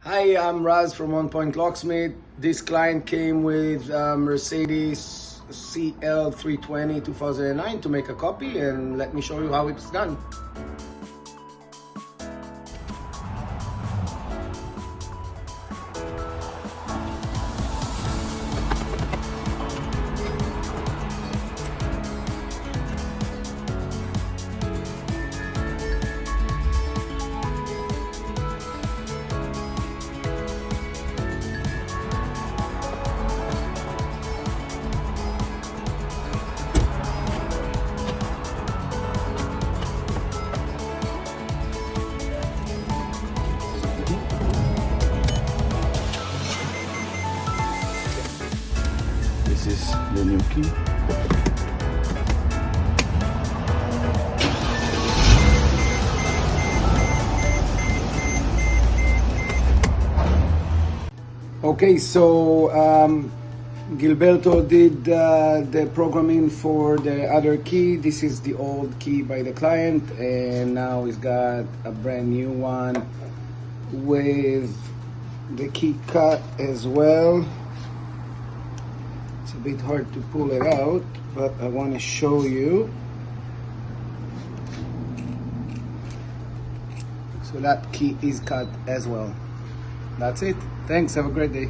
Hi, I'm Raz from OnPoint Locksmith. This client came with Mercedes CL320 2009 to make a copy, and let me show you how it's done. This is the new key. Okay, so Gilberto did the programming for the other key. This is the old key by the client, and now he's got a brand new one with the key cut as well. It's a bit hard to pull it out, but I want to show you. So that key is cut as well. That's it. Thanks. Have a great day.